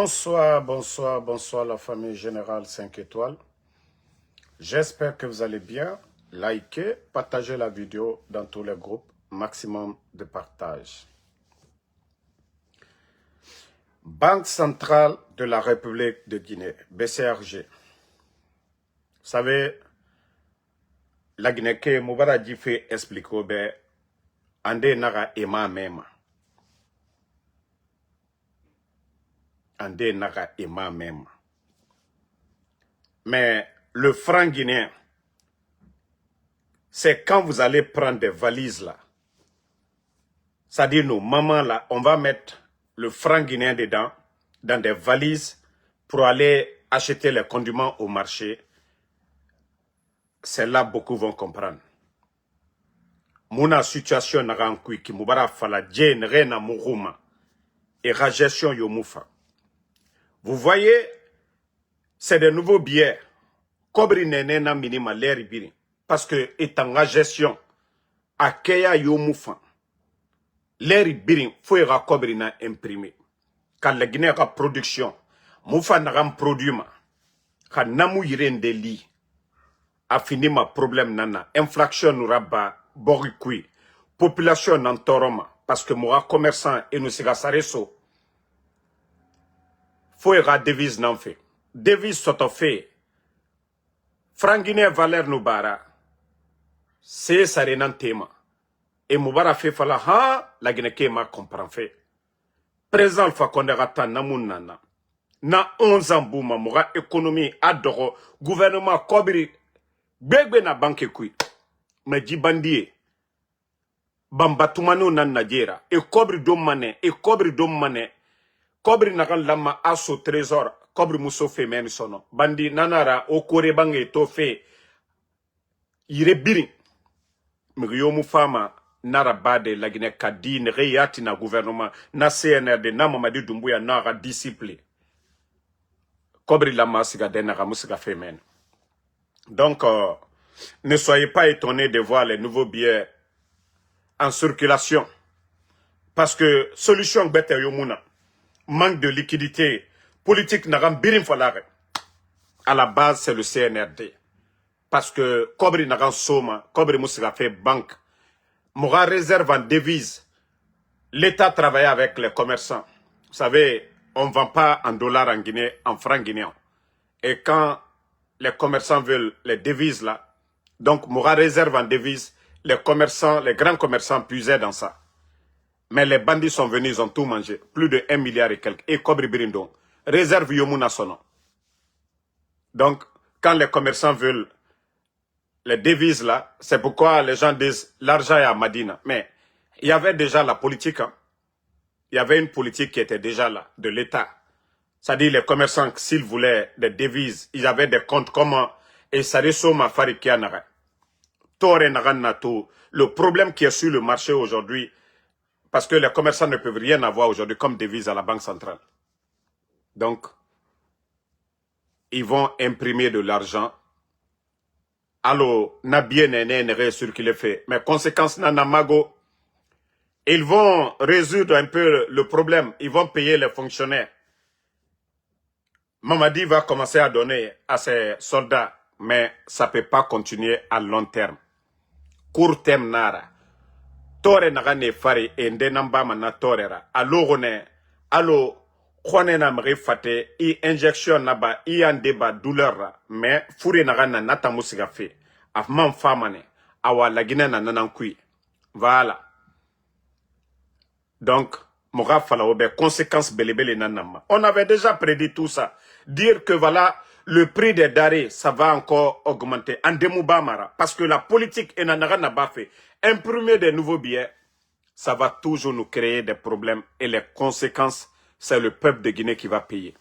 Bonsoir, bonsoir, bonsoir la famille Générale 5 étoiles. J'espère que vous allez bien. Likez, partagez la vidéo dans tous les groupes. Maximum de partage. Banque centrale de la République de Guinée, BCRG. Vous savez, la Guinée que Moubaradji fait expliquer, ben, ande naga ema mema. Ande naga ema mema. Mais le franc guinéen, c'est quand vous allez prendre des valises là. C'est-à-dire nos mamans là, on va mettre le franc guinéen dedans, dans des valises, pour aller acheter les condiments au marché. C'est là beaucoup vont comprendre. Muna situation na rankui ki mubara fala djen rena muruma et gestion yomufa. Vous voyez, c'est de nouveaux billets. Kobri nene na minima leri biri. Parce que étant la gestion, akeya yomufa. Leri biri fouera kobri na imprimé. Quand la Guinée a production, moufa na ram produit ma. Quand namu yiren de li. A fini ma problème nana. Infraction nous rabat, borikui. Population nan toroma. Parce que moi, commerçant et nous siga sareso. Fouera devise nan fait. Devise soto fait. Frangine valeur nous bara. C'est sare nan tema. Et moubara fait fala ha, la Guinée ma comprend fait. Présent le fakonde rata namun nana. Na 11 ans bouma, moura économie adoro, gouvernement kobri, begbe na banque kui. Mais djibandie, bambatumano nan nadjera, et kobri domane, kobri nagan lama aso trésor, kobri muso fe men sono. Bandi nanara, okore bange to fe, yire birin. Mriyomu fama, nara bade la Guinée kadi, reyati na gouvernement, na CNRD, na Mamadi Doumbouya, nara disciple. Kobri lama siga denara musiga fe men. Donc, ne soyez pas étonnés de voir les nouveaux billets en circulation. Parce que solution bête yomuna, manque de liquidité, politique n'aram birim falare. À la base, c'est le CNRD. Parce que Kobri n'aram soma, Kobri musiga fait banque, moura réserve en devise. L'État travaille avec les commerçants. Vous savez, on ne vend pas en dollars en Guinée, en francs guinéens. Et quand les commerçants veulent les devises là, donc moura réserve en devises, les commerçants, les grands commerçants puisaient dans ça. Mais les bandits sont venus, ils ont tout mangé. Plus de 1 milliard et quelques. Et Kobri Birindon. Réserve Yomuna Sono. Donc, quand les commerçants veulent les devises là, c'est pourquoi les gens disent l'argent est à Madina. Mais il y avait déjà la politique. Hein. Il y avait une politique qui était déjà là, de l'État. C'est-à-dire les commerçants, s'ils voulaient des devises, ils avaient des comptes comment et ça ressemble ma farikia nara. Tore naran nato. Le problème qui est sur le marché aujourd'hui, parce que les commerçants ne peuvent rien avoir aujourd'hui comme devise à la Banque centrale. Donc, ils vont imprimer de l'argent. Alors, n'a bien n'est sur qui le fait. Mais conséquence nanamago, ils vont résoudre un peu le problème. Ils vont payer les fonctionnaires. Mamadi va commencer à donner à ses soldats, mais ça ne peut pas continuer à long terme. Court terme nara. Tore nagane fari ende namba mana torera. Allo rone, allo khone na mri fate I injection naba I en débat douleur mais furi nagana nata musiga fe. Afman famane awa la Guinée na nanankui. Voilà. Donc moga fala obe conséquences belebele nanama. On avait déjà prédit tout ça. Dire que voilà, le prix des denrées, ça va encore augmenter. En Demoubamara, parce que la politique n'a pas fait. Imprimer des nouveaux billets, ça va toujours nous créer des problèmes. Et les conséquences, c'est le peuple de Guinée qui va payer.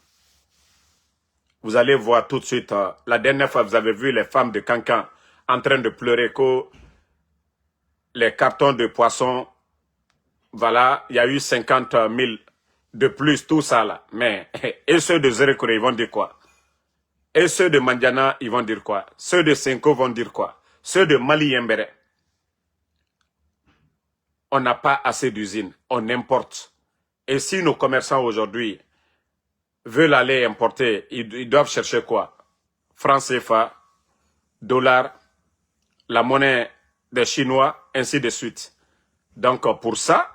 Vous allez voir tout de suite, la dernière fois, vous avez vu les femmes de Cancan en train de pleurer que les cartons de poissons, voilà, il y a eu 50 000 de plus, tout ça là. Mais, et ceux de Zérekure, ils vont dire quoi? Et ceux de Mandiana, ils vont dire quoi? Ceux de Senko vont dire quoi? Ceux de Mali Yembere. On n'a pas assez d'usines, on importe. Et si nos commerçants aujourd'hui veulent aller importer, ils doivent chercher quoi? Franc CFA, dollar, la monnaie des Chinois, ainsi de suite. Donc, pour ça,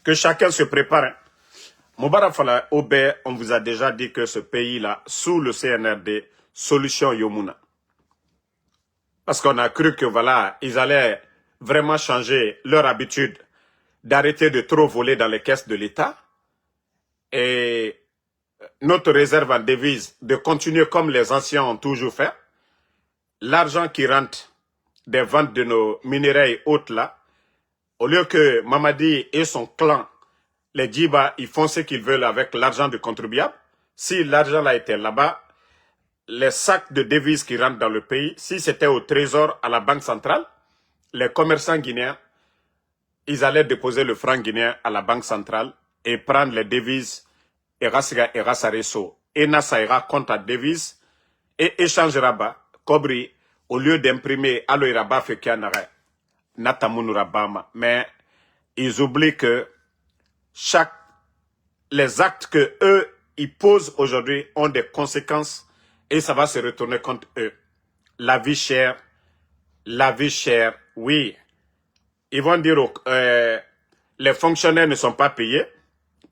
que chacun se prépare. Hein. Moubarak Fala Obé, on vous a déjà dit que ce pays-là, sous le CNRD, solution Yomuna. Parce qu'on a cru que voilà, ils allaient vraiment changer leur habitude d'arrêter de trop voler dans les caisses de l'État. Et notre réserve en devise de continuer comme les anciens ont toujours fait. L'argent qui rentre des ventes de nos minéraux et autres là, au lieu que Mamadi et son clan, les Djiba, ils font ce qu'ils veulent avec l'argent du contribuable, si l'argent là était là-bas, les sacs de devises qui rentrent dans le pays, si c'était au trésor à la banque centrale, les commerçants guinéens, ils allaient déposer le franc guinéen à la banque centrale et prendre les devises et Rasareso et Nasaira compte à devises et échangera bas, Kobri, au lieu d'imprimer Aloiraba Fekianare, Natamunurabama. Mais ils oublient que les actes que eux, ils posent aujourd'hui ont des conséquences et ça va se retourner contre eux. La vie chère, oui. Ils vont dire les fonctionnaires ne sont pas payés.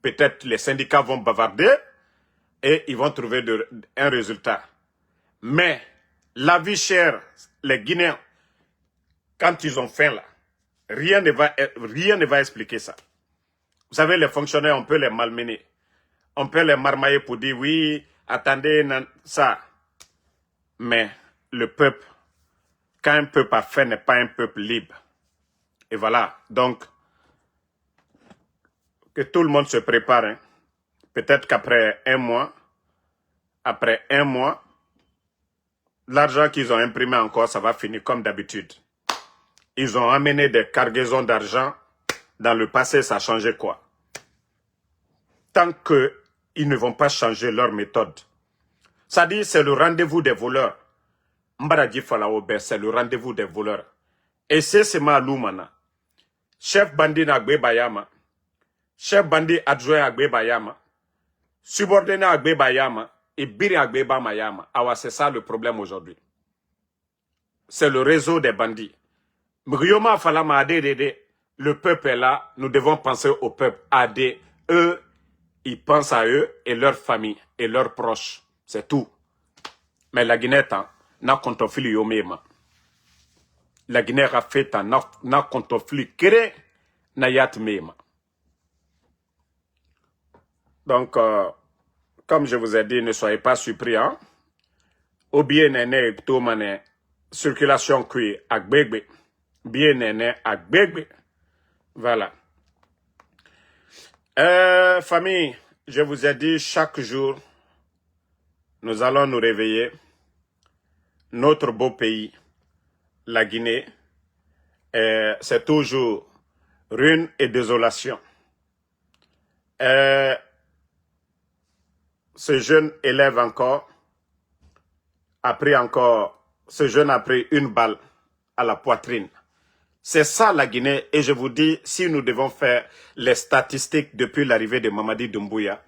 Peut-être les syndicats vont bavarder et ils vont trouver un résultat. Mais la vie chère, les Guinéens, quand ils ont faim là, rien ne va expliquer ça. Vous savez, les fonctionnaires, on peut les malmener. On peut les marmailler pour dire oui, attendez, ça. Mais le peuple, quand un peuple a faim, n'est pas un peuple libre. Et voilà, donc, que tout le monde se prépare. Hein. Peut-être qu'après un mois, l'argent qu'ils ont imprimé encore, ça va finir comme d'habitude. Ils ont amené des cargaisons d'argent. Dans le passé, ça a changé quoi? Tant qu'ils ne vont pas changer leur méthode. Ça dit, c'est le rendez-vous des voleurs. Mbaradi Falaobe, c'est le rendez-vous des voleurs. Et c'est Maloumana. Chef bandit Agbe Bayama. Chef bandit adjoint Agbe Bayama. Subordonné Agbe Bayama. Et Biri Agbe Bamayama. Ah, c'est ça le problème aujourd'hui. C'est le réseau des bandits. Mrioma Falama Adede. Le peuple est là. Nous devons penser au peuple. Adé. Eux, ils pensent à eux et leur famille et leurs proches. C'est tout. Mais la Guinée, n'a contofili yomema. La Guinée a fait n'a contofili kere na yat mema. Donc, comme je vous ai dit, ne soyez pas surpris. Hein? Ou bien nene tomane circulation kui agbegbe. Bien nene agbegbe. Voilà. Famille, je vous ai dit chaque jour, nous allons nous réveiller. Notre beau pays, la Guinée, c'est toujours ruine et désolation. Ce jeune élève ce jeune a pris une balle à la poitrine. C'est ça la Guinée et je vous dis, si nous devons faire les statistiques depuis l'arrivée de Mamadi Doumbouya,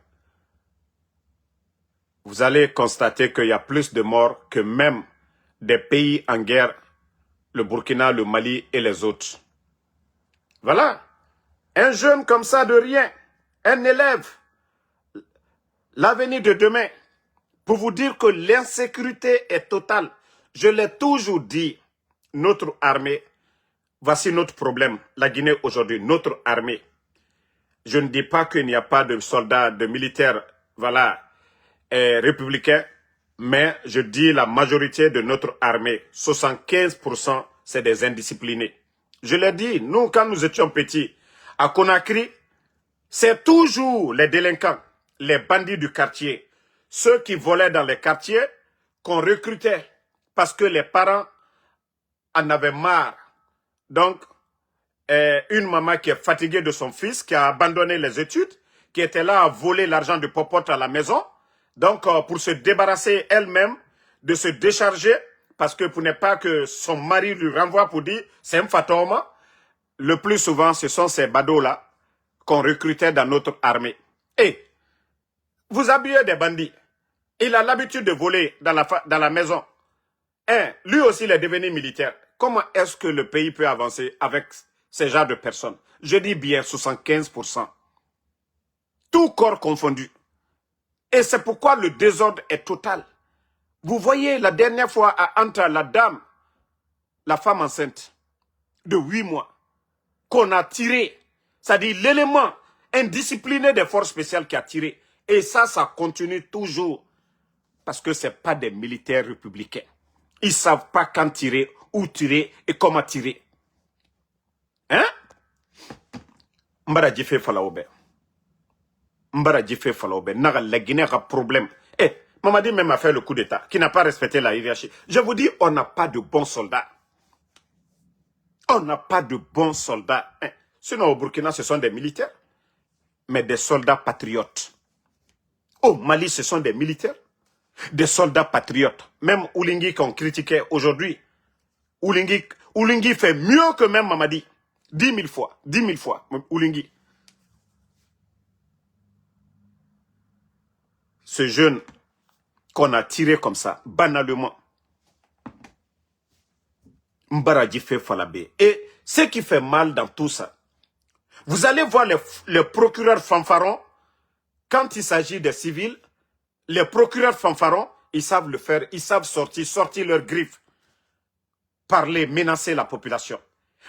vous allez constater qu'il y a plus de morts que même des pays en guerre, le Burkina, le Mali et les autres. Voilà. Un jeune comme ça de rien, un élève, l'avenir de demain, pour vous dire que l'insécurité est totale. Je l'ai toujours dit, notre armée, voici notre problème, la Guinée aujourd'hui, notre armée. Je ne dis pas qu'il n'y a pas de soldats, de militaires, voilà, républicains, mais je dis la majorité de notre armée, 75%, c'est des indisciplinés. Je l'ai dit, nous, quand nous étions petits, à Conakry, c'est toujours les délinquants, les bandits du quartier, ceux qui volaient dans les quartiers, qu'on recrutait parce que les parents en avaient marre. Donc, une maman qui est fatiguée de son fils, qui a abandonné les études, qui était là à voler l'argent du popote à la maison, donc pour se débarrasser elle-même, de se décharger, parce que pour ne pas que son mari lui renvoie pour dire, c'est un fatoma, le plus souvent, ce sont ces badauds-là qu'on recrutait dans notre armée. Et Vous habillez des bandits. Il a l'habitude de voler dans la maison. Lui aussi, il est devenu militaire. Comment est-ce que le pays peut avancer avec ce genre de personnes? Je dis bien 75%. Tout corps confondu. Et c'est pourquoi le désordre est total. Vous voyez, la dernière fois à Anta, la dame, la femme enceinte de 8 mois, qu'on a tiré, c'est-à-dire l'élément indiscipliné des forces spéciales qui a tiré. Et ça continue toujours. Parce que ce n'est pas des militaires républicains. Ils ne savent pas quand tirer, où tirer et comment tirer. Hein? Mbara Djifé Falaoube. Mbara Djifé Falaoube. Naga la Guinée a problème. Mamadi même a fait le coup d'État, qui n'a pas respecté la hiérarchie. Je vous dis, on n'a pas de bons soldats. On n'a pas de bons soldats. Sinon, au Burkina, ce sont des militaires. Mais des soldats patriotes. Au Mali, ce sont des militaires. Des soldats patriotes. Même Oulingi qu'on critiquait aujourd'hui. Oulingi fait mieux que même Mamadi. 10 000 fois. 10 000 fois. Oulingi. Ce jeune qu'on a tiré comme ça, banalement. Mbaraji fait Falabé. Et ce qui fait mal dans tout ça, vous allez voir les procureurs fanfarons, quand il s'agit des civils, les procureurs fanfarons, ils savent le faire, ils savent sortir leurs griffes, parler, menacer la population.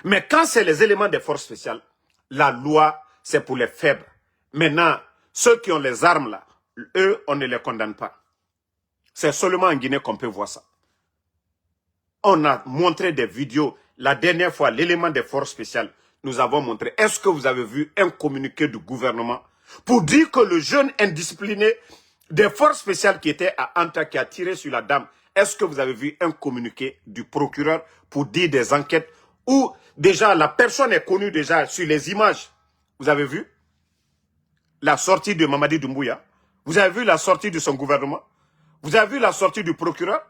Mais quand c'est les éléments des forces spéciales, la loi, c'est pour les faibles. Maintenant, ceux qui ont les armes là, eux, on ne les condamne pas. C'est seulement en Guinée qu'on peut voir ça. On a montré des vidéos. La dernière fois, l'élément des forces spéciales, nous avons montré. Est-ce que vous avez vu un communiqué du gouvernement pour dire que le jeune indiscipliné des forces spéciales qui était à Anta, qui a tiré sur la dame, est-ce que vous avez vu un communiqué du procureur pour dire des enquêtes où déjà la personne est connue déjà sur les images? Vous avez vu la sortie de Mamadi Doumbouya? Vous avez vu la sortie de son gouvernement? Vous avez vu la sortie du procureur?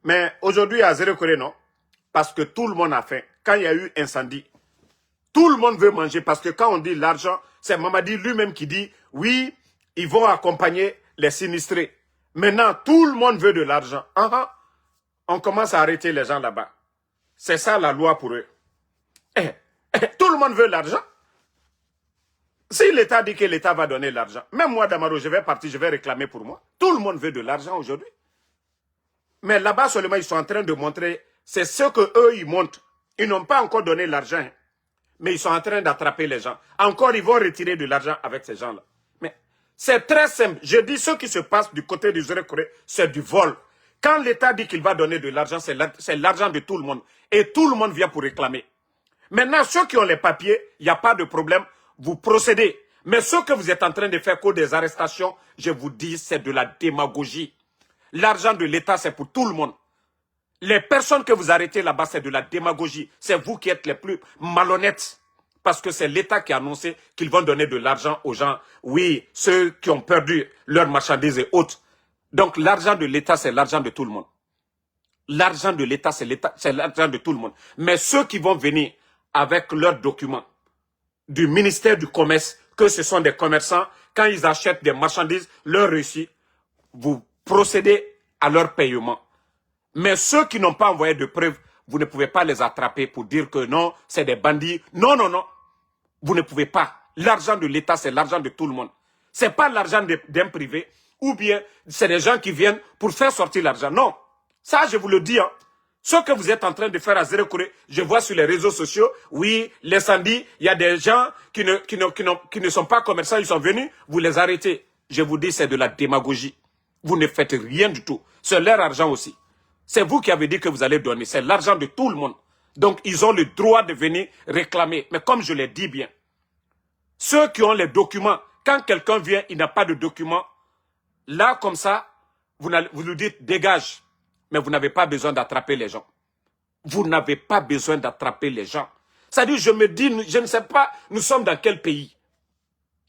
Mais aujourd'hui, à Zéro Corée, non. Parce que tout le monde a faim. Quand il y a eu incendie, tout le monde veut manger. Parce que quand on dit l'argent, c'est Mamadi lui-même qui dit, oui, ils vont accompagner les sinistrés. Maintenant, tout le monde veut de l'argent. On commence à arrêter les gens là-bas. C'est ça la loi pour eux. Tout le monde veut l'argent. Si l'État dit que l'État va donner l'argent, même moi, Damaro, je vais partir, je vais réclamer pour moi. Tout le monde veut de l'argent aujourd'hui. Mais là-bas seulement, ils sont en train de montrer, c'est ce qu'eux, ils montrent. Ils n'ont pas encore donné l'argent, mais ils sont en train d'attraper les gens. Encore, ils vont retirer de l'argent avec ces gens-là. Mais c'est très simple. Je dis, ce qui se passe du côté du Zéro Corée, c'est du vol. Quand l'État dit qu'il va donner de l'argent, c'est l'argent de tout le monde. Et tout le monde vient pour réclamer. Maintenant, ceux qui ont les papiers, il n'y a pas de problème, vous procédez. Mais ce que vous êtes en train de faire qu'au des arrestations, je vous dis, c'est de la démagogie. L'argent de l'État, c'est pour tout le monde. Les personnes que vous arrêtez là-bas, c'est de la démagogie. C'est vous qui êtes les plus malhonnêtes. Parce que c'est l'État qui a annoncé qu'ils vont donner de l'argent aux gens. Oui, ceux qui ont perdu leurs marchandises et autres. Donc l'argent de l'État, c'est l'argent de tout le monde. L'argent de l'État, c'est l'argent de tout le monde. Mais ceux qui vont venir avec leurs documents du ministère du Commerce, que ce sont des commerçants, quand ils achètent des marchandises, leur réussi, vous procédez à leur paiement. Mais ceux qui n'ont pas envoyé de preuves, vous ne pouvez pas les attraper pour dire que non, c'est des bandits. Non, non, non. Vous ne pouvez pas. L'argent de l'État, c'est l'argent de tout le monde. Ce n'est pas l'argent d'un privé, ou bien c'est des gens qui viennent pour faire sortir l'argent. Non. Ça, je vous le dis. Ce que vous êtes en train de faire à Zéro Corée, je vois sur les réseaux sociaux, oui, l'incendie, il y a des gens qui ne sont pas commerçants, ils sont venus, vous les arrêtez. Je vous dis, c'est de la démagogie. Vous ne faites rien du tout. C'est leur argent aussi. C'est vous qui avez dit que vous allez donner. C'est l'argent de tout le monde. Donc, ils ont le droit de venir réclamer. Mais comme je l'ai dit bien, ceux qui ont les documents, quand quelqu'un vient, il n'a pas de documents, là, comme ça, vous lui dites, dégage. Mais vous n'avez pas besoin d'attraper les gens. Vous n'avez pas besoin d'attraper les gens. C'est-à-dire, je me dis, je ne sais pas, nous sommes dans quel pays?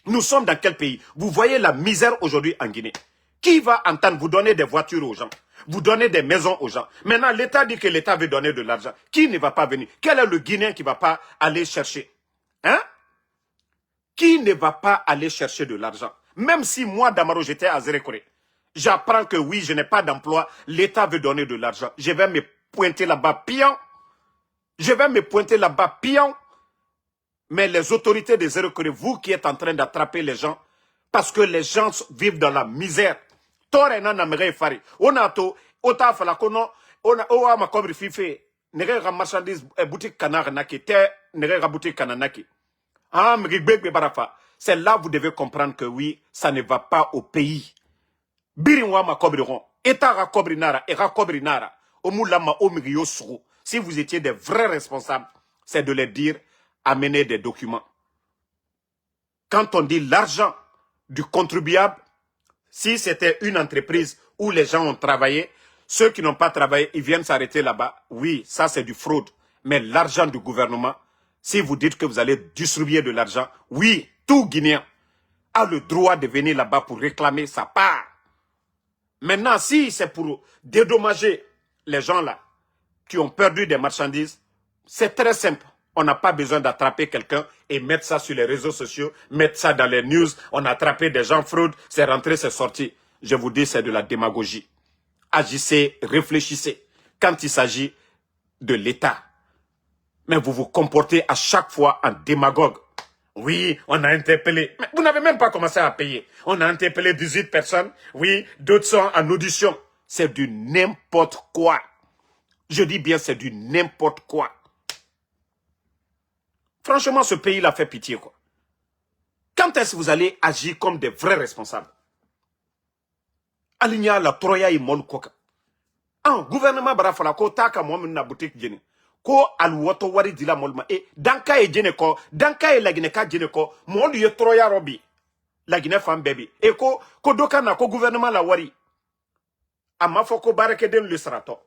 Nous sommes dans quel pays? Vous voyez la misère aujourd'hui en Guinée. Qui va entendre vous donner des voitures aux gens? Vous donnez des maisons aux gens. Maintenant, l'État dit que l'État veut donner de l'argent. Qui ne va pas venir? Quel est le Guinéen qui ne va pas aller chercher? Hein? Qui ne va pas aller chercher de l'argent? Même si moi, Damaro, j'étais à Zérékoré, j'apprends que oui, je n'ai pas d'emploi, l'État veut donner de l'argent. Je vais me pointer là-bas, pion. Je vais me pointer là-bas, pion. Mais les autorités de Zérékoré, vous qui êtes en train d'attraper les gens, parce que les gens vivent dans la misère. Torena na mere fari. Onato, ota fala kono, ona oa ma kobri fife. Nere ga marchandise boutique canard naki, te nere ga boutique kananaki. Ah, mrigbe barafa. C'est là vous devez comprendre que oui, ça ne va pas au pays. Birinwa ma kobri ron. Eta ga kobri nara, e ga kobri nara. Omulama omriyo suru. Si vous étiez des vrais responsables, c'est de leur dire, amener des documents. Quand on dit l'argent du contribuable, si c'était une entreprise où les gens ont travaillé, ceux qui n'ont pas travaillé, ils viennent s'arrêter là-bas. Oui, ça c'est du fraude. Mais l'argent du gouvernement, si vous dites que vous allez distribuer de l'argent, oui, tout Guinéen a le droit de venir là-bas pour réclamer sa part. Maintenant, si c'est pour dédommager les gens là qui ont perdu des marchandises, c'est très simple. On n'a pas besoin d'attraper quelqu'un et mettre ça sur les réseaux sociaux, mettre ça dans les news. On a attrapé des gens fraude, c'est rentré, c'est sorti. Je vous dis, c'est de la démagogie. Agissez, réfléchissez quand il s'agit de l'État. Mais vous vous comportez à chaque fois en démagogue. Oui, on a interpellé. Mais vous n'avez même pas commencé à payer. On a interpellé 18 personnes. Oui, d'autres sont en audition. C'est du n'importe quoi. Je dis bien, c'est du n'importe quoi. Franchement, ce pays-là fait pitié, quoi. Quand est-ce que vous allez agir comme des vrais responsables? Aligna la troya et mol koka. Ah, gouvernement barafala ko taka mo na boutique jene. Ko alwoto wari dila molma e danka e jene ko, danka e lagine ka jene ko, mo ye troya robi. Lagine fam baby. E ko doka na ko gouvernement la wari. Ama foko barake den le serato.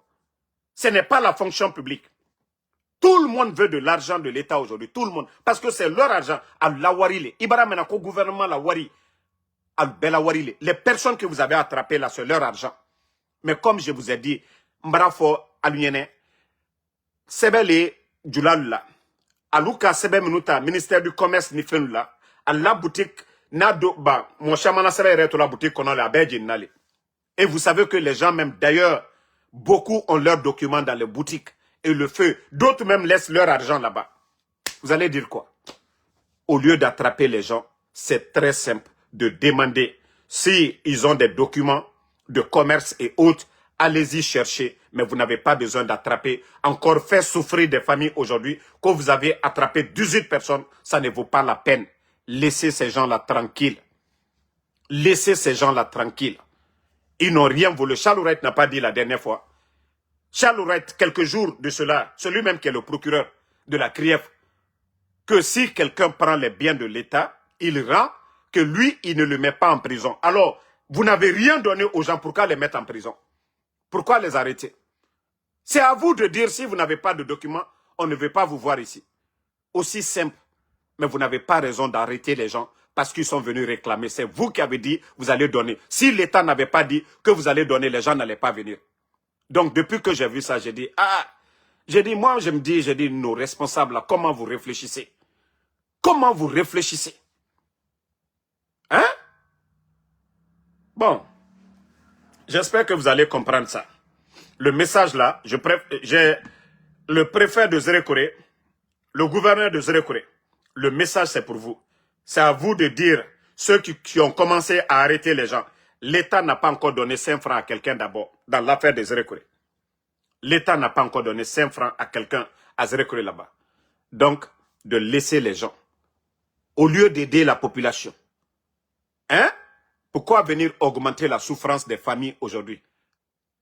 Ce n'est pas la fonction publique. Tout le monde veut de l'argent de l'État aujourd'hui. Tout le monde. Parce que c'est leur argent. Al-Lawarile. Ibara menako gouvernement la wari. Al-Belawarile. Les personnes que vous avez attrapées là, c'est leur argent. Mais comme je vous ai dit, Mbrafo Alunyene, Sebele Djulalula, Aluka Sebe Minuta, ministère du Commerce Niflenula, à la boutique Nado Ba, mon chamana Sebe Reto la boutique qu'on a la Nale. Et vous savez que les gens même, d'ailleurs, beaucoup ont leurs documents dans les boutiques. Et le feu. D'autres même laissent leur argent là-bas. Vous allez dire quoi? Au lieu d'attraper les gens, c'est très simple de demander s'ils ont des documents de commerce et autres, allez-y chercher. Mais vous n'avez pas besoin d'attraper. Encore faire souffrir des familles aujourd'hui. Quand vous avez attrapé 18 personnes, ça ne vaut pas la peine. Laissez ces gens-là tranquilles. Laissez ces gens-là tranquilles. Ils n'ont rien voulu. Chalouret n'a pas dit la dernière fois. Chalouret, quelques jours de cela, celui-même qui est le procureur de la CRIEF, que si quelqu'un prend les biens de l'État, il rend, que lui, il ne le met pas en prison. Alors, vous n'avez rien donné aux gens, pourquoi les mettre en prison? Pourquoi les arrêter? C'est à vous de dire, si vous n'avez pas de documents, on ne veut pas vous voir ici. Aussi simple. Mais vous n'avez pas raison d'arrêter les gens parce qu'ils sont venus réclamer. C'est vous qui avez dit, vous allez donner. Si l'État n'avait pas dit que vous allez donner, les gens n'allaient pas venir. Donc, depuis que j'ai vu ça, j'ai dit, moi, j'ai dit, nos responsables, là, comment vous réfléchissez? Comment vous réfléchissez? Hein? Bon, j'espère que vous allez comprendre ça. Le message là, j'ai le préfet de Zérékoré, le gouverneur de Zérékoré. Le message, c'est pour vous. C'est à vous de dire, ceux qui ont commencé à arrêter les gens, l'État n'a pas encore donné 5 francs à quelqu'un d'abord, dans l'affaire de Zérékoré. L'État n'a pas encore donné 5 francs à quelqu'un à Zérékoré là-bas. Donc, de laisser les gens, au lieu d'aider la population. Hein? Pourquoi venir augmenter la souffrance des familles aujourd'hui?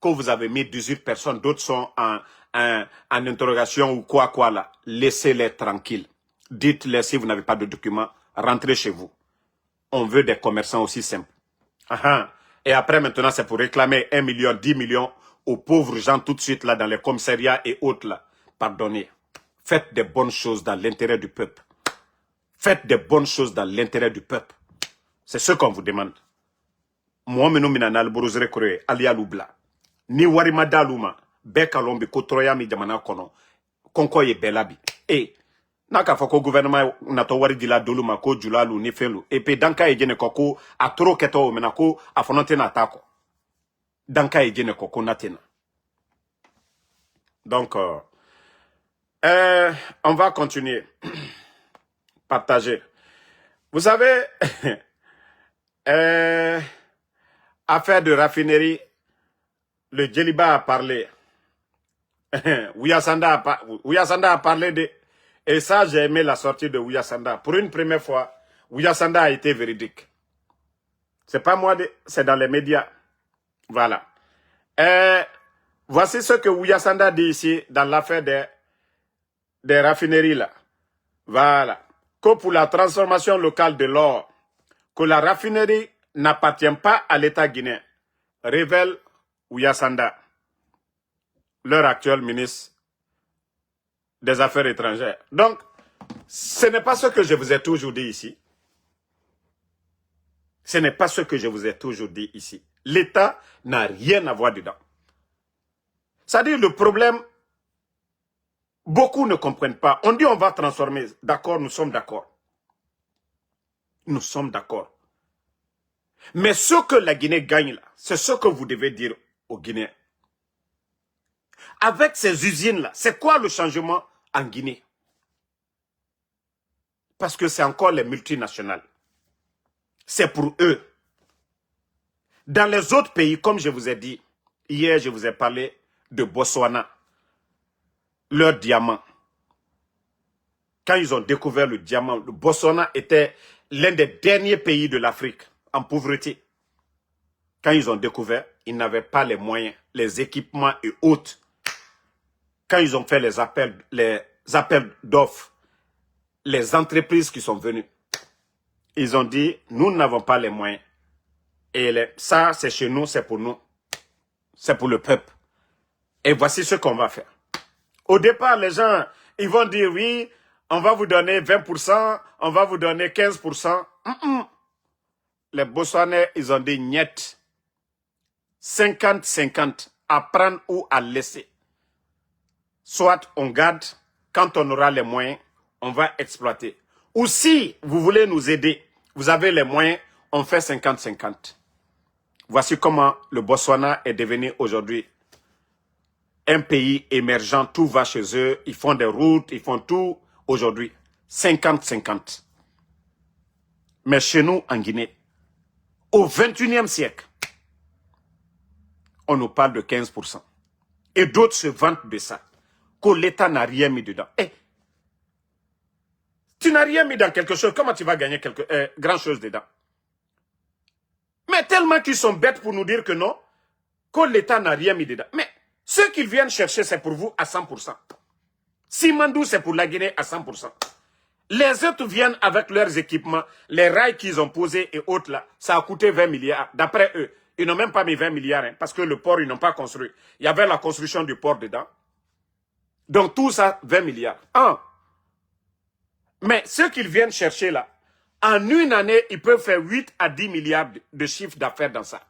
Quand vous avez mis 18 personnes, d'autres sont en interrogation ou quoi là. Laissez-les tranquilles. Dites-les si vous n'avez pas de documents, rentrez chez vous. On veut des commerçants aussi simples. Et après, maintenant, c'est pour réclamer 1 million, 10 millions aux pauvres gens tout de suite là dans les commissariats et autres là. Pardonnez. Faites des bonnes choses dans l'intérêt du peuple. Faites des bonnes choses dans l'intérêt du peuple. C'est ce qu'on vous demande. Moi, je suis alialoubla. Ni warima daluma. Bekalombi kotroya mi jamana kono. Konko ye belabi. Et n'a qu'à faire que le gouvernement n'a pas wari dila dolu ma ko julalu ni felu et puis danka e jene koko a trop keto menako a fononte na tako danka e jene koko natena. Donc on va continuer partager. Vous savez affaire de raffinerie, le Djeliba a parlé. Ouyasanda a parlé de... Et ça, j'ai aimé la sortie de Ouyasanda. Pour une première fois, Ouyasanda a été véridique. C'est pas moi, c'est dans les médias. Voilà. Voici ce que Ouyasanda dit ici dans l'affaire des raffineries là. Voilà. Que pour la transformation locale de l'or, que la raffinerie n'appartient pas à l'État guinéen, révèle Ouyasanda, leur actuel ministre des Affaires étrangères. Donc, ce n'est pas ce que je vous ai toujours dit ici. Ce n'est pas ce que je vous ai toujours dit ici. L'État n'a rien à voir dedans. C'est-à-dire le problème, beaucoup ne comprennent pas. On dit on va transformer. D'accord, nous sommes d'accord. Nous sommes d'accord. Mais ce que la Guinée gagne là, c'est ce que vous devez dire aux Guinéens. Avec ces usines-là, c'est quoi le changement en Guinée? Parce que c'est encore les multinationales. C'est pour eux. Dans les autres pays, comme je vous ai dit, hier je vous ai parlé de Botswana, leur diamant. Quand ils ont découvert le diamant, le Botswana était l'un des derniers pays de l'Afrique en pauvreté. Quand ils ont découvert, ils n'avaient pas les moyens, les équipements et autres. Quand ils ont fait les appels d'offres, les entreprises qui sont venues, ils ont dit, nous n'avons pas les moyens. Et ça, c'est chez nous, c'est pour nous. C'est pour le peuple. Et voici ce qu'on va faire. Au départ, les gens, ils vont dire, oui, on va vous donner 20%, on va vous donner 15%. Les Botswanais, ils ont dit, niet. 50-50, à prendre ou à laisser. Soit on garde, quand on aura les moyens, on va exploiter. Ou si vous voulez nous aider, vous avez les moyens, on fait 50-50. Voici comment le Botswana est devenu aujourd'hui un pays émergent. Tout va chez eux, ils font des routes, ils font tout aujourd'hui. 50-50. Mais chez nous, en Guinée, au 21e siècle, on nous parle de 15%. Et d'autres se vantent de ça. Que l'État n'a rien mis dedans. Eh, tu n'as rien mis dans quelque chose, comment tu vas gagner grand chose dedans? Mais tellement qu'ils sont bêtes pour nous dire que non, que l'État n'a rien mis dedans. Mais ce qu'ils viennent chercher, c'est pour vous à 100%. Simandou, c'est pour la Guinée à 100%. Les autres viennent avec leurs équipements, les rails qu'ils ont posés et autres là, ça a coûté 20 milliards. D'après eux, ils n'ont même pas mis 20 milliards, hein, parce que le port, ils n'ont pas construit. Il y avait la construction du port dedans. Donc tout ça, 20 milliards. Mais ce qu'ils viennent chercher là, en une année, ils peuvent faire 8 à 10 milliards de chiffre d'affaires dans ça.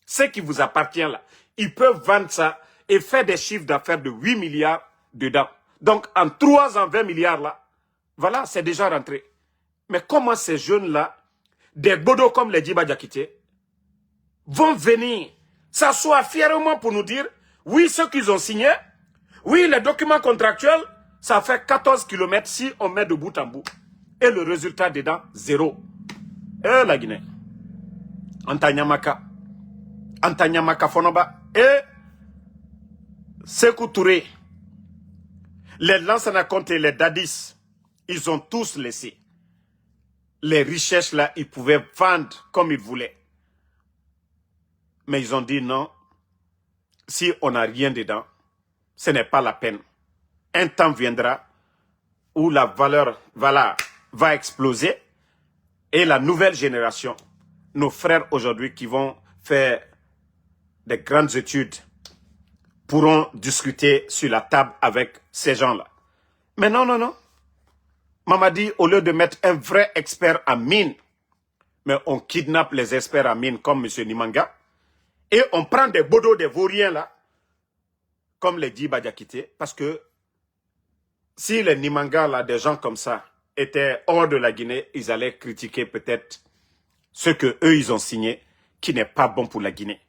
Ce qui vous appartient là, ils peuvent vendre ça et faire des chiffres d'affaires de 8 milliards dedans. Donc en 3 ans, 20 milliards là, voilà, c'est déjà rentré. Mais comment ces jeunes-là, des bodos comme les Djiba Diakité, vont venir s'asseoir fièrement pour nous dire, oui, ce qu'ils ont signé, oui, les documents contractuels, ça fait 14 km si on met de bout en bout. Et le résultat dedans, 0. Et la Guinée. Antanyamaka Fonoba. Et Sékou Touré. Les Lansana Conté et les Dadis, ils ont tous laissé. Les richesses là, ils pouvaient vendre comme ils voulaient. Mais ils ont dit non, si on n'a rien dedans, ce n'est pas la peine. Un temps viendra où la valeur va exploser et la nouvelle génération, nos frères aujourd'hui qui vont faire des grandes études, pourront discuter sur la table avec ces gens-là. Mais non, non, non. Mamadi, au lieu de mettre un vrai expert en mine, mais on kidnappe les experts en mine comme M. Nimanga, et on prend des bodos, des vauriens là, comme les Djiba Diakité, parce que si les Nimanga, là, des gens comme ça, étaient hors de la Guinée, ils allaient critiquer peut-être ce que eux ils ont signé, qui n'est pas bon pour la Guinée.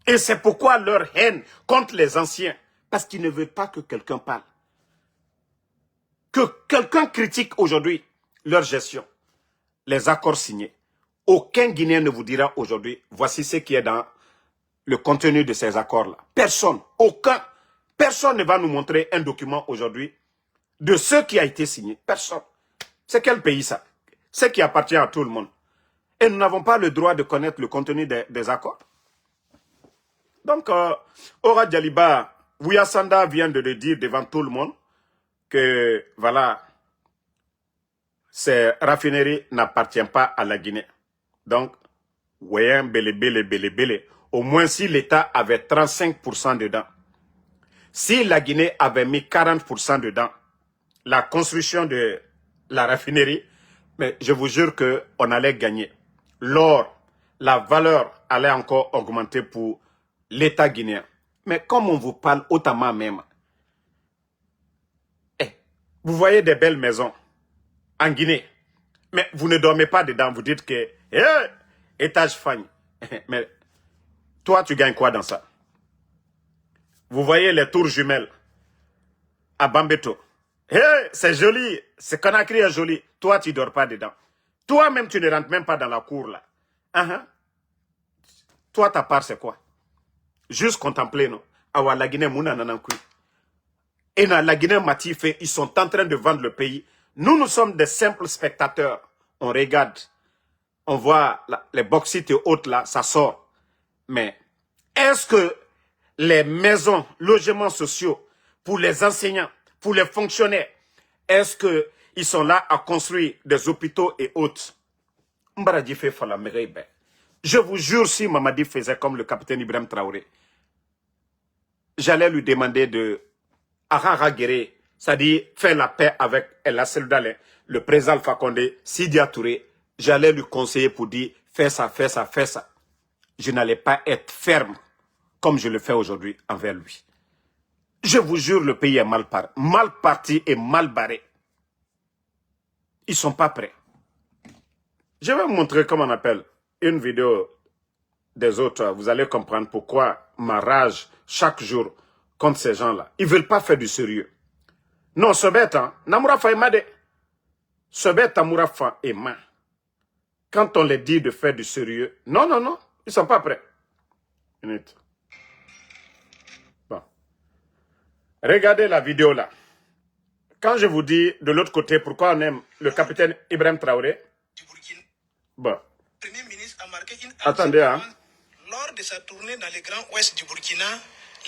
Et c'est pourquoi leur haine contre les anciens, parce qu'ils ne veulent pas que quelqu'un parle. Que quelqu'un critique aujourd'hui leur gestion, les accords signés. Aucun Guinéen ne vous dira aujourd'hui, voici ce qui est dans le contenu de ces accords-là. Personne, aucun, personne ne va nous montrer un document aujourd'hui de ce qui a été signé. Personne. C'est quel pays ça? Ce qui appartient à tout le monde. Et nous n'avons pas le droit de connaître le contenu des accords. Donc, Ora Dialiba, Wiyasanda vient de le dire devant tout le monde que, voilà, ces raffineries n'appartiennent pas à la Guinée. Donc, voyez, bele. Au moins si l'État avait 35% dedans. Si la Guinée avait mis 40% dedans, la construction de la raffinerie, mais je vous jure qu'on allait gagner. L'or, la valeur allait encore augmenter pour l'État guinéen. Mais comme on vous parle autrement même, vous voyez des belles maisons en Guinée, mais vous ne dormez pas dedans, vous dites que, étage fagne. Mais toi, tu gagnes quoi dans ça? Vous voyez les tours jumelles à Bambeto. C'est joli, ce Conakry est joli. Toi, tu ne dors pas dedans. Toi-même, tu ne rentres même pas dans la cour là. Toi, ta part, c'est quoi? Juste contempler, non? Awa la Guinée, mouna nanankui. Et dans la Guinée, Matifé, ils sont en train de vendre le pays. Nous sommes des simples spectateurs. On regarde. On voit les bauxites et autres là, ça sort. Mais est-ce que les maisons, logements sociaux, pour les enseignants, pour les fonctionnaires, est-ce qu'ils sont là à construire des hôpitaux et autres? Je vous jure, si Mamadi faisait comme le capitaine Ibrahim Traoré, j'allais lui demander de Guéré, c'est-à-dire faire la paix avec El Dalin, le président Alpha Condé, Sidi Touré. J'allais lui conseiller pour dire fais ça. Je n'allais pas être ferme comme je le fais aujourd'hui envers lui. Je vous jure, le pays est mal parti et mal barré. Ils ne sont pas prêts. Je vais vous montrer comment on appelle une vidéo des autres. Vous allez comprendre pourquoi ma rage chaque jour contre ces gens-là. Ils ne veulent pas faire du sérieux. Non, ce bête, Namourafa Emade. Ce bête, Namourafa Ema. Quand on les dit de faire du sérieux, non, ils ne sont pas prêts. Minute. Bon. Regardez la vidéo là. Quand je vous dis de l'autre côté pourquoi on aime le capitaine Ibrahim Traoré, bon. Le Premier ministre a marqué une Attendez, lors de sa tournée dans le Grand Ouest du Burkina,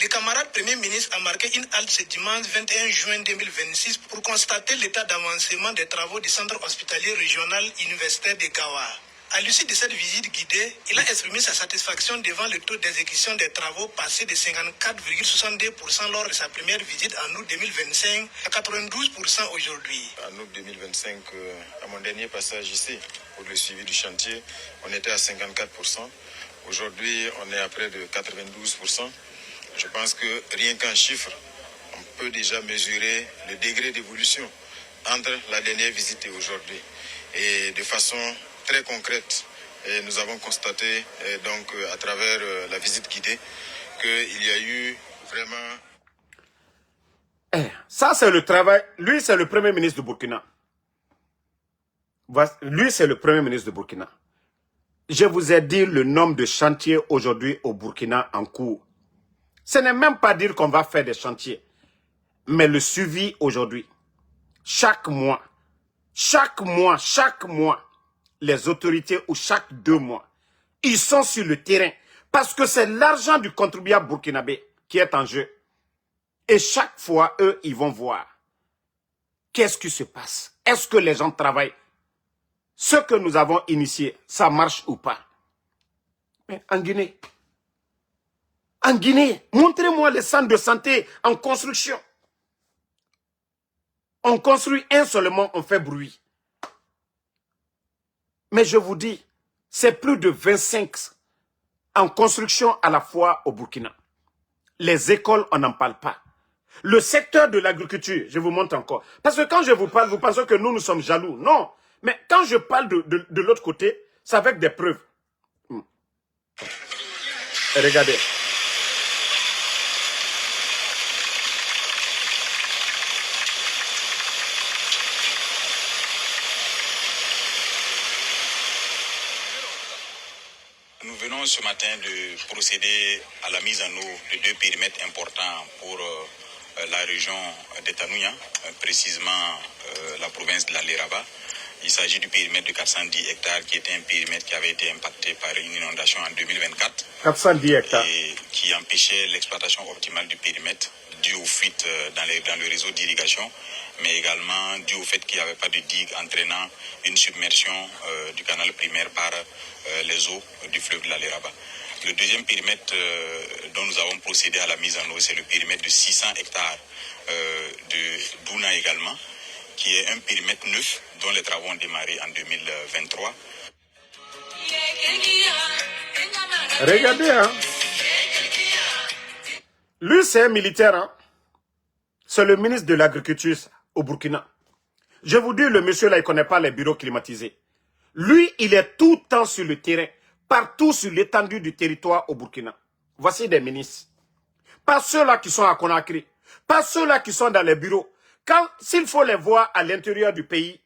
le camarade Premier ministre a marqué une halte ce dimanche 21 juin 2026 pour constater l'état d'avancement des travaux du centre hospitalier régional universitaire de Gawa. À l'issue de cette visite guidée, il a exprimé sa satisfaction devant le taux d'exécution des travaux passé de 54,62% lors de sa première visite en août 2025 à 92% aujourd'hui. En août 2025, à mon dernier passage ici, pour le suivi du chantier, on était à 54%. Aujourd'hui, on est à près de 92%. Je pense que rien qu'en chiffres, on peut déjà mesurer le degré d'évolution entre la dernière visite et aujourd'hui. Et de façon très concrète, nous avons constaté donc à travers la visite guidée qu'il y a eu vraiment... Ça, c'est le travail. Lui, c'est le premier ministre du Burkina. Lui, c'est le premier ministre du Burkina. Je vous ai dit le nombre de chantiers aujourd'hui au Burkina en cours. Ce n'est même pas dire qu'on va faire des chantiers, mais le suivi aujourd'hui. Chaque mois, les autorités ou chaque 2 mois, ils sont sur le terrain parce que c'est l'argent du contribuable burkinabé qui est en jeu. Et chaque fois, eux, ils vont voir qu'est-ce qui se passe. Est-ce que les gens travaillent? Ce que nous avons initié, ça marche ou pas? Mais en Guinée, montrez-moi les centres de santé en construction. On construit un seulement, on fait bruit. Mais je vous dis, c'est plus de 25 en construction à la fois au Burkina. Les écoles, on n'en parle pas. Le secteur de l'agriculture, je vous montre encore. Parce que quand je vous parle, vous pensez que nous sommes jaloux. Non. Mais quand je parle de l'autre côté, c'est avec des preuves. Et regardez. Nous venons ce matin de procéder à la mise en eau de 2 périmètres importants pour la région d'Etanouia, précisément la province de la Léraba. Il s'agit du périmètre de 410 hectares qui était un périmètre qui avait été impacté par une inondation en 2024. 410 hectares. Et qui empêchait l'exploitation optimale du périmètre dû aux fuites dans le réseau d'irrigation, mais également dû au fait qu'il n'y avait pas de digue entraînant une submersion du canal primaire par les eaux du fleuve de la Léraba. Le deuxième périmètre dont nous avons procédé à la mise en eau, c'est le périmètre de 600 hectares de Douna également, qui est un périmètre neuf dont les travaux ont démarré en 2023. Regardez, hein. Lui, c'est un militaire, hein. C'est le ministre de l'Agriculture au Burkina. Je vous dis, le monsieur là, il ne connaît pas les bureaux climatisés. Lui, il est tout le temps sur le terrain, partout sur l'étendue du territoire au Burkina. Voici des ministres. Pas ceux-là qui sont à Conakry, pas ceux-là qui sont dans les bureaux. S'il faut les voir à l'intérieur du pays,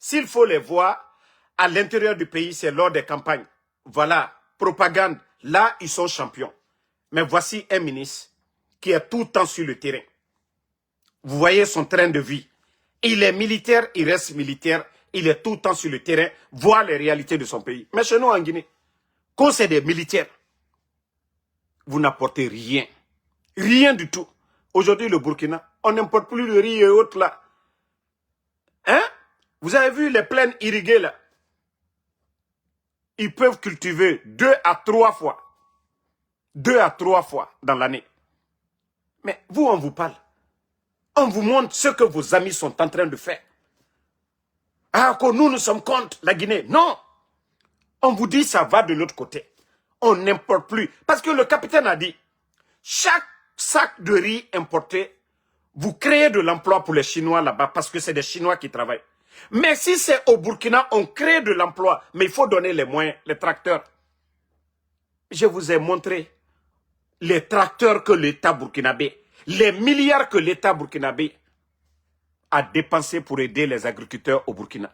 s'il faut les voir à l'intérieur du pays, c'est lors des campagnes. Voilà, propagande, là, ils sont champions. Mais voici un ministre qui est tout le temps sur le terrain. Vous voyez son train de vie. Il est militaire, il reste militaire, il est tout le temps sur le terrain, voir les réalités de son pays. Mais chez nous en Guinée, quand c'est des militaires, vous n'apportez rien. Rien du tout. Aujourd'hui, le Burkina, on n'importe plus le riz et autres là. Hein? Vous avez vu les plaines irriguées là? Ils peuvent cultiver 2 à 3 fois. 2 à 3 fois dans l'année. Mais vous, on vous parle. On vous montre ce que vos amis sont en train de faire. Ah, que nous sommes contre la Guinée. Non. On vous dit ça va de l'autre côté. On n'importe plus. Parce que le capitaine a dit, chaque sac de riz importé, vous créez de l'emploi pour les Chinois là-bas parce que c'est des Chinois qui travaillent. Mais si c'est au Burkina, on crée de l'emploi. Mais il faut donner les moyens, les tracteurs. Je vous ai montré les tracteurs que l'État burkinabé, les milliards que l'État burkinabé a dépensé pour aider les agriculteurs au Burkina.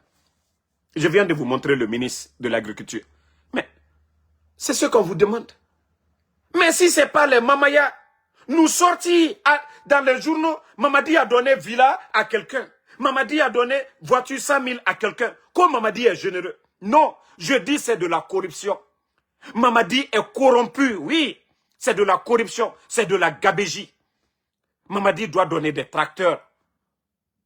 Je viens de vous montrer le ministre de l'Agriculture. Mais c'est ce qu'on vous demande. Mais si ce n'est pas les Mamaya, nous sortis dans les journaux, Mamadi a donné villa à quelqu'un. Mamadi a donné voiture 100 000 à quelqu'un. Comme Mamadi est généreux. Non, je dis c'est de la corruption. Mamadi est corrompu, oui. C'est de la corruption, c'est de la gabégie. Mamadi doit donner des tracteurs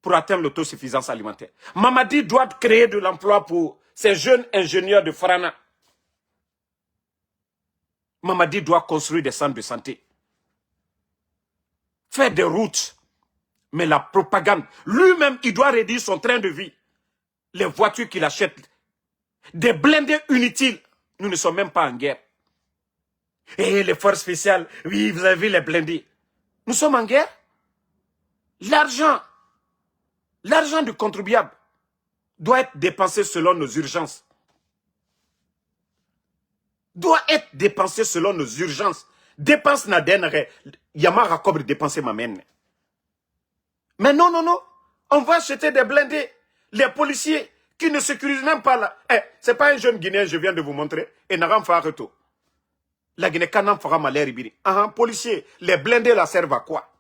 pour atteindre l'autosuffisance alimentaire. Mamadi doit créer de l'emploi pour ces jeunes ingénieurs de Farana. Mamadi doit construire des centres de santé. Faire des routes. Mais la propagande, lui-même, il doit réduire son train de vie. Les voitures qu'il achète, des blindés inutiles. Nous ne sommes même pas en guerre. Et les forces spéciales, oui, vous avez vu les blindés. Nous sommes en guerre. L'argent du contribuable doit être dépensé selon nos urgences. Doit être dépensé selon nos urgences. Dépense n'a d'enré. Yamara cobre dépenser ma mène. Mais non, non, non. On va acheter des blindés. Les policiers qui ne sécurisent même pas là. Eh, c'est pas un jeune Guinéen, je viens de vous montrer. Et n'a rien fait retour. La Guinée Kanam fera malheur ibiri. Policiers, les blindés là servent à quoi?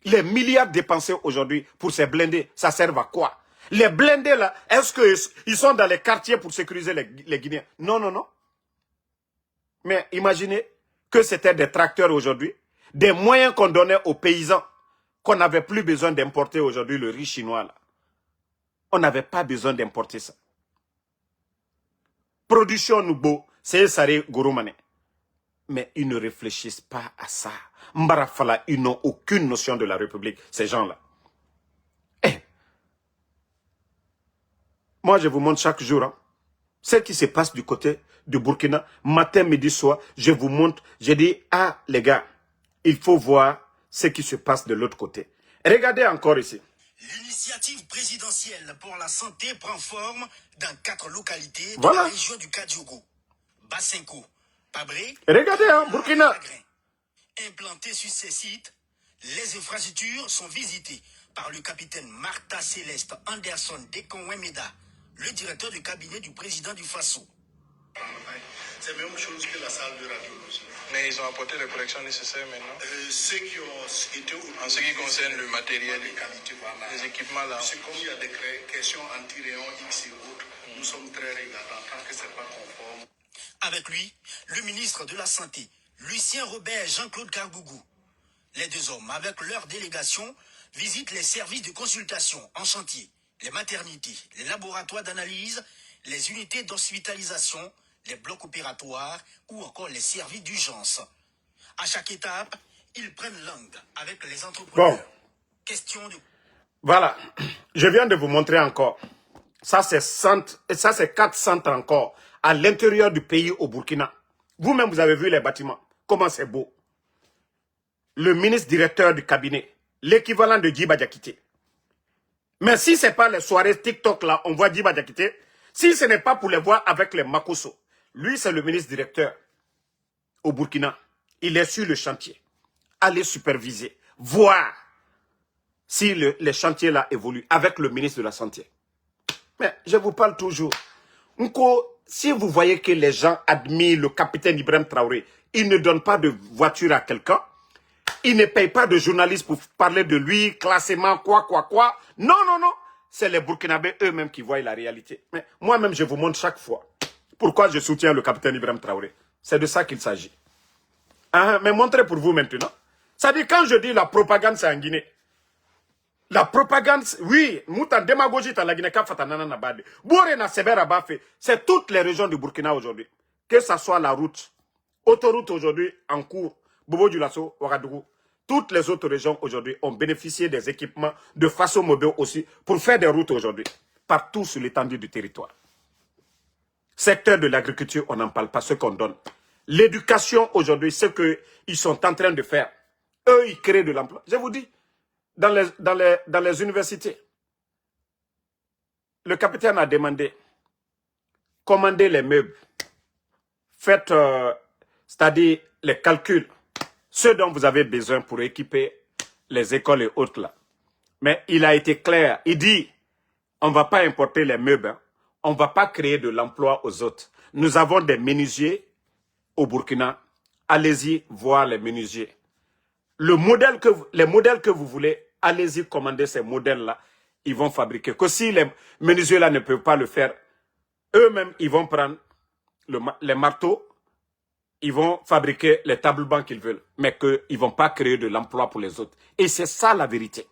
Les milliards dépensés aujourd'hui pour ces blindés, ça sert à quoi? Les blindés là, est-ce qu'ils sont dans les quartiers pour sécuriser les Guinéens? Non, non, non. Mais imaginez que c'était des tracteurs aujourd'hui, des moyens qu'on donnait aux paysans, qu'on n'avait plus besoin d'importer aujourd'hui le riz chinois là. On n'avait pas besoin d'importer ça. Production nouveau, c'est Saré Gouroumane. Mais ils ne réfléchissent pas à ça. Mbarafala, ils n'ont aucune notion de la République, ces gens-là. Moi, je vous montre chaque jour, hein, ce qui se passe du côté du Burkina, matin, midi, soir. Je vous montre, je dis, ah, les gars, il faut voir ce qui se passe de l'autre côté. Regardez encore ici. L'initiative présidentielle pour la santé prend forme dans 4 localités de Voilà. la région du Kadiogo, Bassenko, Pabré, Regardez, hein, Burkina. Implantés sur ces sites, les infrastructures sont visitées par le capitaine Martha Céleste Anderson Dekonwemeda, le directeur du cabinet du président du Faso. C'est la même chose que la salle de radiologie. Mais ils ont apporté les corrections nécessaires maintenant. Ceux qui ont été En ce qui concerne le matériel, de qualité, voilà. les équipements là. C'est comme il y a des questions anti-rayons X et autres, nous sommes très regardants tant que ce n'est pas conforme. Avec lui, le ministre de la Santé, Lucien Robert Jean-Claude Cargougou. Les 2 hommes, avec leur délégation, visitent les services de consultation en chantier, les maternités, les laboratoires d'analyse, les unités d'hospitalisation, les blocs opératoires ou encore les services d'urgence. À chaque étape, ils prennent langue avec les entrepreneurs. Bon. Question de... Voilà. Je viens de vous montrer encore. Ça, c'est 4 centres encore à l'intérieur du pays au Burkina. Vous-même, vous avez vu les bâtiments. Comment c'est beau. Le ministre directeur du cabinet, l'équivalent de Djiba Diakité. Mais si ce n'est pas les soirées TikTok là, on voit Djiba Diakité. Si ce n'est pas pour les voir avec les Makosso, lui c'est le ministre directeur au Burkina. Il est sur le chantier. Allez superviser, voir si les chantiers là évoluent avec le ministre de la Santé. Mais je vous parle toujours. Si vous voyez que les gens admirent le capitaine Ibrahim Traoré, il ne donne pas de voiture à quelqu'un, il ne paye pas de journalistes pour parler de lui, classement, quoi. Non. C'est les Burkinabés eux-mêmes qui voient la réalité. Mais moi-même, je vous montre chaque fois pourquoi je soutiens le capitaine Ibrahim Traoré. C'est de ça qu'il s'agit. Mais montrez pour vous maintenant. Ça dit, quand je dis la propagande, c'est en Guinée. La propagande, oui, mouta démagogie ta la Guinée ka fatanana na bade. Bouré na sebera bafé. C'est toutes les régions du Burkina aujourd'hui. Que ça soit la route, autoroute aujourd'hui en cours, Bobo Dioulasso, Ouagadougou. Toutes les autres régions aujourd'hui ont bénéficié des équipements de façon mobile aussi pour faire des routes aujourd'hui, partout sur l'étendue du territoire. Secteur de l'agriculture, on n'en parle pas, ce qu'on donne. L'éducation aujourd'hui, ce qu'ils sont en train de faire. Eux, ils créent de l'emploi. Je vous dis, dans les universités, le capitaine a demandé, commandez les meubles, faites, c'est-à-dire les calculs, ceux dont vous avez besoin pour équiper les écoles et autres là. Mais il a été clair, il dit, on ne va pas importer les meubles, hein. On ne va pas créer de l'emploi aux autres. Nous avons des menuisiers au Burkina, allez-y voir les menuisiers. Les modèles que vous voulez, allez-y commander ces modèles-là, ils vont fabriquer. Que si les menuisiers-là ne peuvent pas le faire, eux-mêmes, ils vont prendre les marteaux, ils vont fabriquer les tables bancs qu'ils veulent, mais qu'ils ne vont pas créer de l'emploi pour les autres. Et c'est ça la vérité.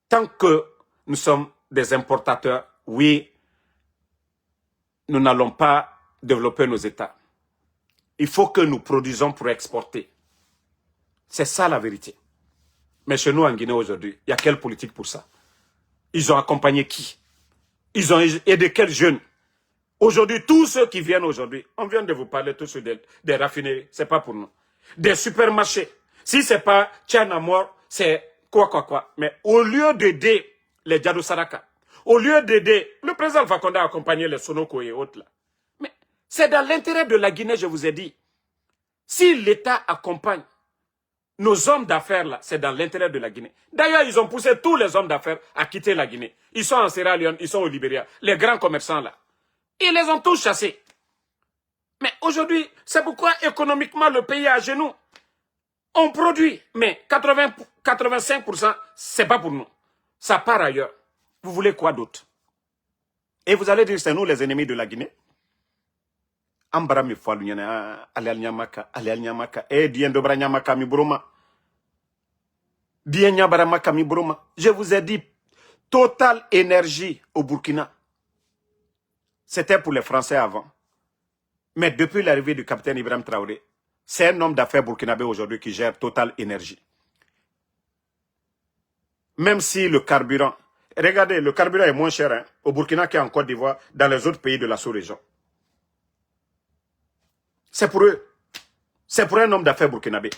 Tant que nous sommes des importateurs, oui, nous n'allons pas développer nos États. Il faut que nous produisons pour exporter. C'est ça la vérité. Mais chez nous en Guinée aujourd'hui, il y a quelle politique pour ça? Ils ont accompagné qui? Ils ont aidé quels jeunes? Aujourd'hui, tous ceux qui viennent aujourd'hui, on vient de vous parler tous des raffineries, c'est pas pour nous. Des supermarchés. Si c'est pas Tchana mort, c'est quoi. Mais au lieu d'aider les Djadou Saraka, au lieu d'aider, le président Alpha Condé a accompagné les Sonoko et autres là. Mais c'est dans l'intérêt de la Guinée, je vous ai dit. Si l'État accompagne nos hommes d'affaires là, c'est dans l'intérêt de la Guinée. D'ailleurs, ils ont poussé tous les hommes d'affaires à quitter la Guinée. Ils sont en Sierra Leone, ils sont au Libéria. Les grands commerçants là. Ils les ont tous chassés. Mais aujourd'hui, c'est pourquoi économiquement le pays est à genoux. On produit, mais 85%, c'est pas pour nous. Ça part ailleurs. Vous voulez quoi d'autre? Et vous allez dire, c'est nous les ennemis de la Guinée? Ambarami Foualounyana, Alianyamaka, et Diendobra Nyamaka mi Broma. Dienyabaramaka mi Broma. Je vous ai dit, Total Énergie au Burkina. C'était pour les Français avant. Mais depuis l'arrivée du capitaine Ibrahim Traoré, c'est un homme d'affaires burkinabé aujourd'hui qui gère Total Énergie. Même si le carburant, regardez, le carburant est moins cher hein, au Burkina qu'en Côte d'Ivoire, dans les autres pays de la sous-région. C'est pour eux. C'est pour un homme d'affaires burkinabé.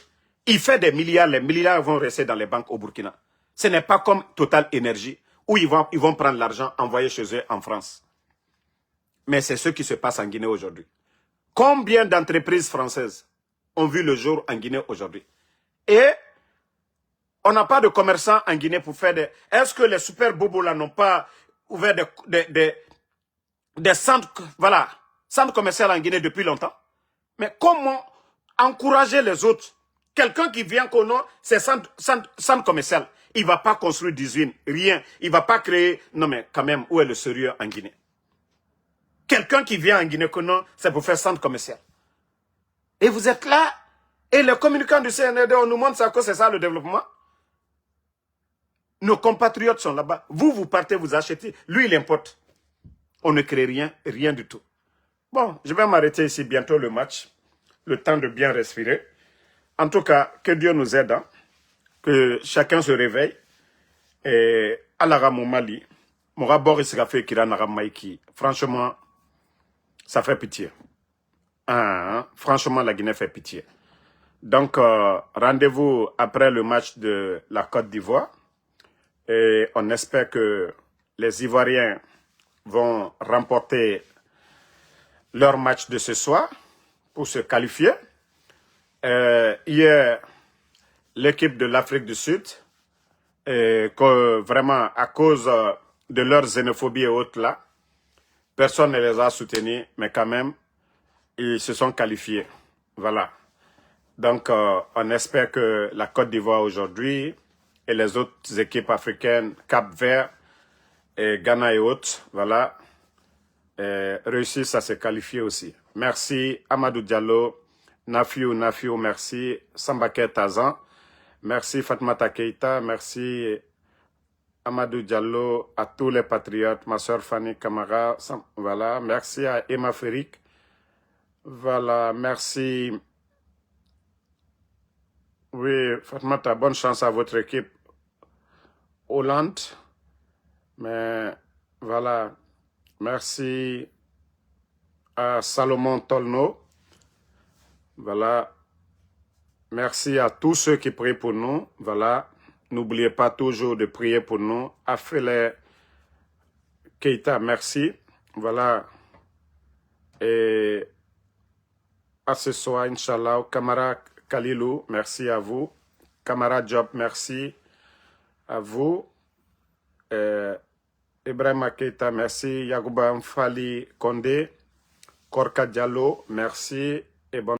Il fait des milliards, les milliards vont rester dans les banques au Burkina. Ce n'est pas comme Total Énergie, où ils vont prendre l'argent envoyé chez eux en France. Mais c'est ce qui se passe en Guinée aujourd'hui. Combien d'entreprises françaises ont vu le jour en Guinée aujourd'hui? Et on n'a pas de commerçants en Guinée pour faire des... Est-ce que les super bobos là n'ont pas ouvert des centres, voilà, centres commerciaux en Guinée depuis longtemps? Mais comment encourager les autres? Quelqu'un qui vient qu'on a ses centres commerciaux, il ne va pas construire d'usine, rien. Il ne va pas créer... Non mais quand même, où est le sérieux en Guinée? Quelqu'un qui vient en Guinée qu'on a, c'est pour faire centre commercial. Et vous êtes là, et les communicants du CNRD, on nous montre ça, que c'est ça le développement. Nos compatriotes sont là-bas. Vous partez, vous achetez. Lui, il importe. On ne crée rien, rien du tout. Bon, je vais m'arrêter ici, bientôt le match. Le temps de bien respirer. En tout cas, que Dieu nous aide. Hein, que chacun se réveille. Et à la Mali, Mora Boris Rafé Kiranara Maïki. Franchement, ça fait pitié. Hein, franchement, la Guinée fait pitié. Donc, rendez-vous après le match de la Côte d'Ivoire. Et on espère que les Ivoiriens vont remporter leur match de ce soir pour se qualifier. Hier, l'équipe de l'Afrique du Sud, que vraiment à cause de leur xénophobie et autres là, personne ne les a soutenus, mais quand même, ils se sont qualifiés. Voilà. Donc, on espère que la Côte d'Ivoire aujourd'hui et les autres équipes africaines, Cap-Vert, et Ghana et autres, voilà, réussissent à se qualifier aussi. Merci Amadou Diallo, Nafiou, merci, Sambake Tazan, merci Fatmata Keita, merci Amadou Diallo, à tous les patriotes, ma soeur Fanny Kamara, voilà, merci à Emma Ferik, voilà, merci, oui, Fatmata, bonne chance à votre équipe, Hollande, mais voilà, merci à Salomon Tolno, voilà, merci à tous ceux qui prient pour nous, voilà, n'oubliez pas toujours de prier pour nous, Afele Keita, merci, voilà, et à ce soir, Inch'Allah, Kamara Kalilou, merci à vous, Kamara Job, merci à vous, Ibrahima Keita, merci, Yagouba Mfali Kondé, Korka Diallo, merci, et bon